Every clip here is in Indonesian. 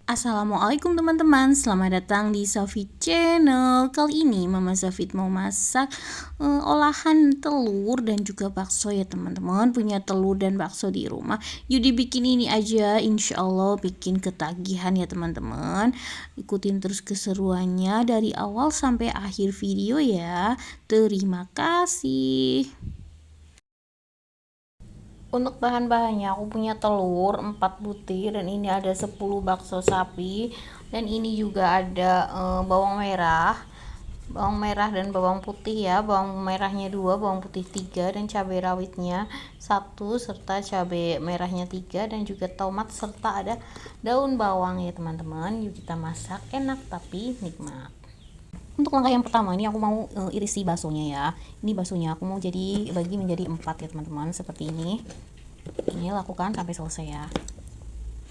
Assalamualaikum teman-teman, selamat datang di Safit Channel. Kali ini Mama Safit mau masak olahan telur dan juga bakso ya teman-teman. Punya telur dan bakso di rumah, yuk dibikin ini aja, insya Allah bikin ketagihan ya teman-teman. Ikutin terus keseruannya dari awal sampai akhir video ya. Terima kasih. Untuk bahan-bahannya aku punya telur 4 butir dan ini ada 10 bakso sapi dan ini juga ada bawang merah dan bawang putih ya. Bawang merahnya 2, bawang putih 3 dan cabai rawitnya 1 serta cabai merahnya 3 dan juga tomat serta ada daun bawang ya teman-teman. Yuk kita masak, enak tapi nikmat. Untuk langkah yang pertama ini aku mau irisi baksonya ya. Ini baksonya aku mau bagi menjadi 4 ya teman-teman, seperti ini. Ini lakukan sampai selesai ya.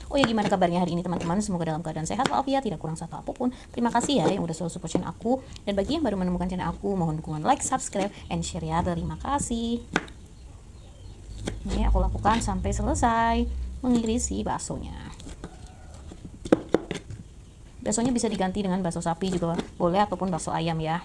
Oh ya, gimana kabarnya hari ini teman-teman? Semoga dalam keadaan sehat walafiat, tidak kurang satu apapun. Terima kasih ya yang udah selalu support channel aku. Dan bagi yang baru menemukan channel aku, mohon dukungan like, subscribe, and share ya. Terima kasih. Ini aku lakukan sampai selesai mengirisi baksonya. Baksonya bisa diganti dengan bakso sapi juga boleh ataupun bakso ayam ya.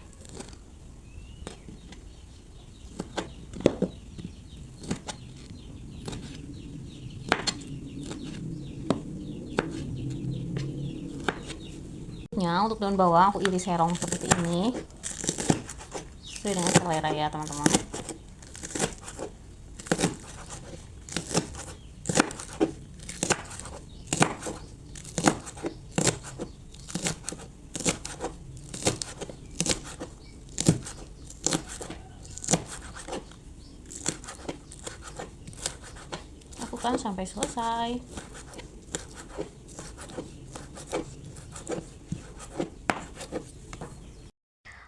Untuk daun bawang aku iris serong seperti ini sesuai dengan selera ya teman-teman. Lakukan sampai selesai.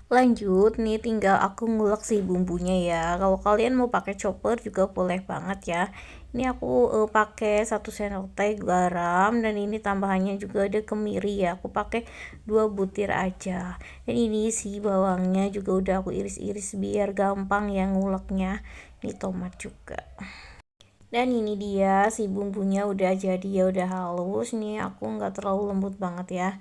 Lanjut nih, tinggal aku ngulek si bumbunya ya. Kalau kalian mau pakai chopper juga boleh banget ya. Ini aku pakai 1 sendok teh garam dan ini tambahannya juga ada kemiri ya. Aku pakai 2 butir aja. Dan ini si bawangnya juga udah aku iris-iris biar gampang ya nguleknya. Ini tomat juga. Dan ini dia si bumbunya udah jadi ya, udah halus nih. Aku nggak terlalu lembut banget ya.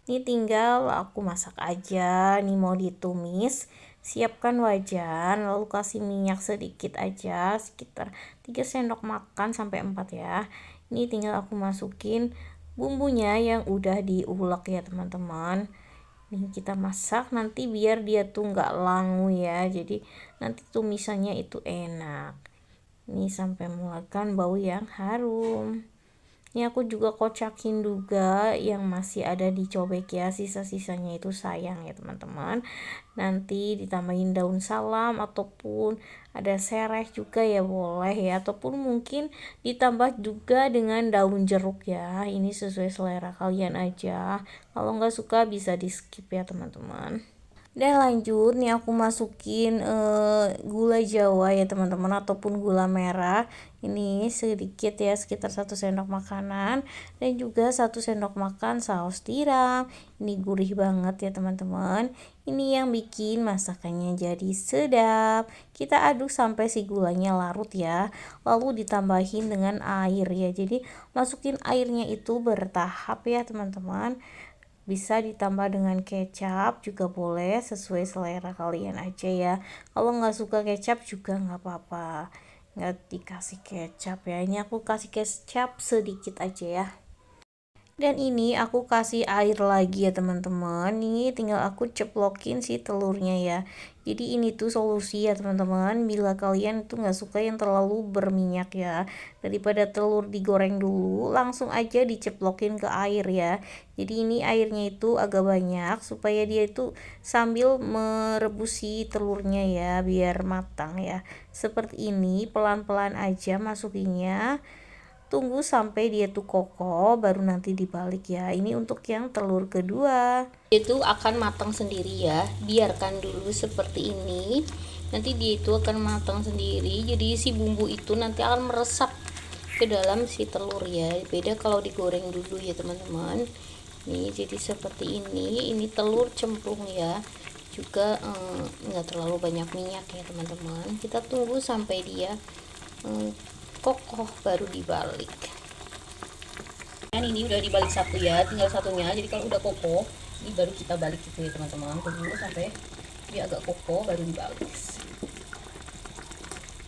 Ini tinggal aku masak aja. Nih mau ditumis, siapkan wajan lalu kasih minyak sedikit aja, sekitar 3 sendok makan sampai 4 ya. Ini tinggal aku masukin bumbunya yang udah diulek ya teman-teman. Nih kita masak nanti biar dia tuh nggak langu ya, jadi nanti tumisannya itu enak. Ini sampai mengeluarkan bau yang harum. Ini aku juga kocakin juga yang masih ada di cobek ya, sisa-sisanya itu sayang ya teman-teman. Nanti ditambahin daun salam ataupun ada sereh juga ya boleh ya, ataupun mungkin ditambah juga dengan daun jeruk ya. Ini sesuai selera kalian aja. Kalau nggak suka bisa di skip ya teman-teman. Dan lanjut nih aku masukin gula jawa ya teman-teman ataupun gula merah. Ini sedikit ya, sekitar 1 sendok makanan dan juga 1 sendok makan saus tiram. Ini gurih banget ya teman-teman. Ini yang bikin masakannya jadi sedap. Kita aduk sampai si gulanya larut ya. Lalu ditambahin dengan air ya. Jadi masukin airnya itu bertahap ya teman-teman. Bisa ditambah dengan kecap juga boleh, sesuai selera kalian aja ya. Kalau nggak suka kecap juga nggak apa-apa, nggak dikasih kecap ya. Ini aku kasih kecap sedikit aja ya. Dan ini aku kasih air lagi ya teman-teman. Ini tinggal aku ceplokin si telurnya ya. Jadi ini tuh solusi ya teman-teman, bila kalian tuh nggak suka yang terlalu berminyak ya. Daripada telur digoreng dulu, langsung aja diceplokin ke air ya. Jadi ini airnya itu agak banyak supaya dia itu sambil merebus si telurnya ya, biar matang ya. Seperti ini, pelan-pelan aja masukinnya. Tunggu sampai dia tuh kokoh baru nanti dibalik ya. Ini untuk yang telur kedua. Itu akan matang sendiri ya. Biarkan dulu seperti ini. Nanti dia itu akan matang sendiri. Jadi si bumbu itu nanti akan meresap ke dalam si telur ya. Beda kalau digoreng dulu ya teman-teman. Nih jadi seperti ini. Ini telur cemplung ya. Juga nggak terlalu banyak minyak ya teman-teman. Kita tunggu sampai dia kokoh baru dibalik. Kan ini udah dibalik satu ya, tinggal satunya. Jadi kalau udah kokoh, ini baru kita balik gitu ya teman-teman. Tunggu sampai dia agak kokoh baru dibalik.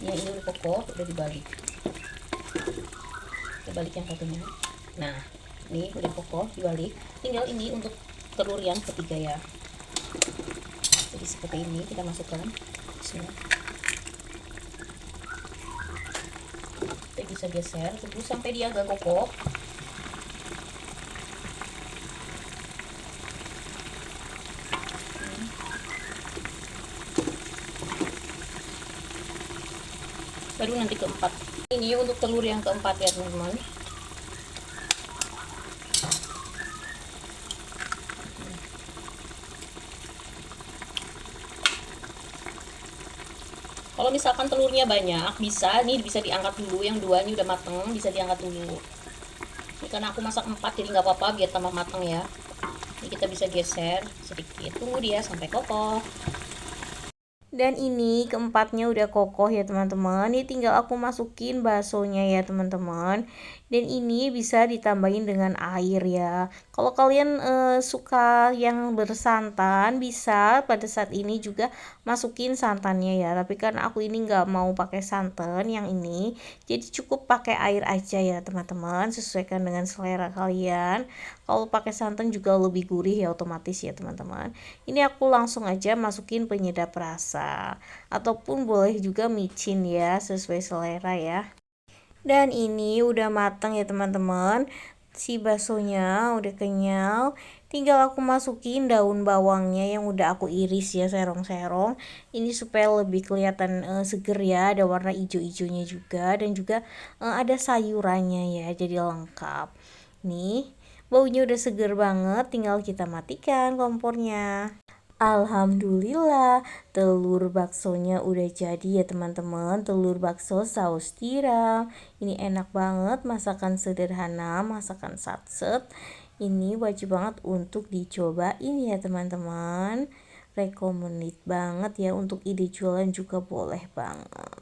Ini udah kokoh, udah dibalik. Kita balik yang satunya. Nah, ini udah kokoh dibalik. Tinggal ini untuk telur yang ketiga ya. Jadi seperti ini kita masukkan. Bismillah. Kita bisa geser, tunggu sampai dia agak kokoh. Baru nanti keempat. Ini untuk telur yang keempat ya teman-teman. Kalau misalkan telurnya banyak, bisa diangkat dulu. Yang dua ini udah mateng, bisa diangkat dulu. Ini karena aku masak 4 jadi nggak apa-apa biar tambah mateng ya. Ini kita bisa geser sedikit. Tunggu dia sampai kokoh. Dan ini keempatnya udah kokoh ya teman-teman. Ini tinggal aku masukin baksonya ya teman-teman. Dan ini bisa ditambahin dengan air ya. Kalau kalian suka yang bersantan, bisa pada saat ini juga masukin santannya ya. Tapi kan aku ini nggak mau pakai santan yang ini, jadi cukup pakai air aja ya teman-teman. Sesuaikan dengan selera kalian. Kalau pakai santan juga lebih gurih ya otomatis ya teman-teman. Ini aku langsung aja masukin penyedap rasa, ataupun boleh juga micin ya, sesuai selera ya. Dan ini udah matang ya teman-teman. Si baksonya udah kenyal. Tinggal aku masukin daun bawangnya yang udah aku iris ya, serong-serong. Ini supaya lebih kelihatan seger ya, ada warna hijau-hijaunya juga, dan juga ada sayurannya ya, jadi lengkap. Nih, baunya udah seger banget, tinggal kita matikan kompornya. Alhamdulillah, telur baksonya udah jadi ya teman-teman. Telur bakso saus tiram. Ini enak banget, masakan sederhana, masakan satset. Ini wajib banget untuk dicobain ya teman-teman. Recommended banget ya, untuk ide jualan juga boleh banget.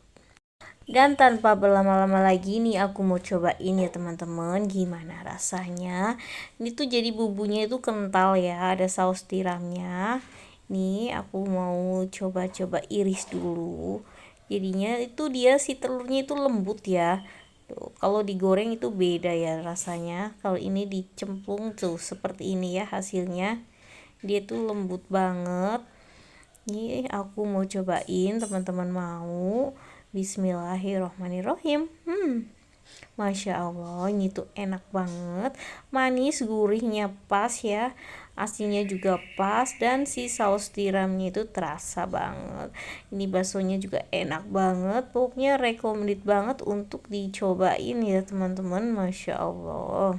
Dan tanpa berlama-lama lagi nih, aku mau cobain ya teman-teman, gimana rasanya. Ini tuh jadi bumbunya itu kental ya, ada saus tiramnya. Nih aku mau coba-coba iris dulu. Jadinya itu dia, si telurnya itu lembut ya. Tuh, kalau digoreng itu beda ya rasanya. Kalau ini dicemplung tuh seperti ini ya hasilnya. Dia tuh lembut banget. Nih aku mau cobain, teman-teman mau? Bismillahirrohmanirrohim. Masya Allah, ini tuh enak banget. Manis, gurihnya pas ya. Asinnya juga pas, dan si saus tiramnya itu terasa banget. Ini baksonya juga enak banget. Pokoknya recommended banget untuk dicobain ya teman-teman. Masya Allah.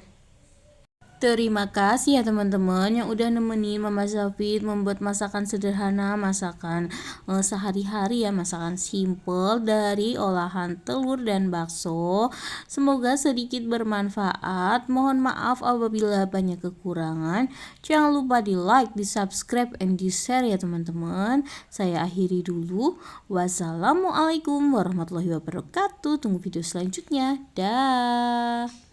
Terima kasih ya teman-teman yang udah nemenin Mama Zafid membuat masakan sederhana, masakan sehari-hari ya, masakan simple dari olahan telur dan bakso. Semoga sedikit bermanfaat. Mohon maaf apabila banyak kekurangan. Jangan lupa di like, di subscribe, and di share ya teman-teman. Saya akhiri dulu. Wassalamualaikum warahmatullahi wabarakatuh. Tunggu video selanjutnya. Dah.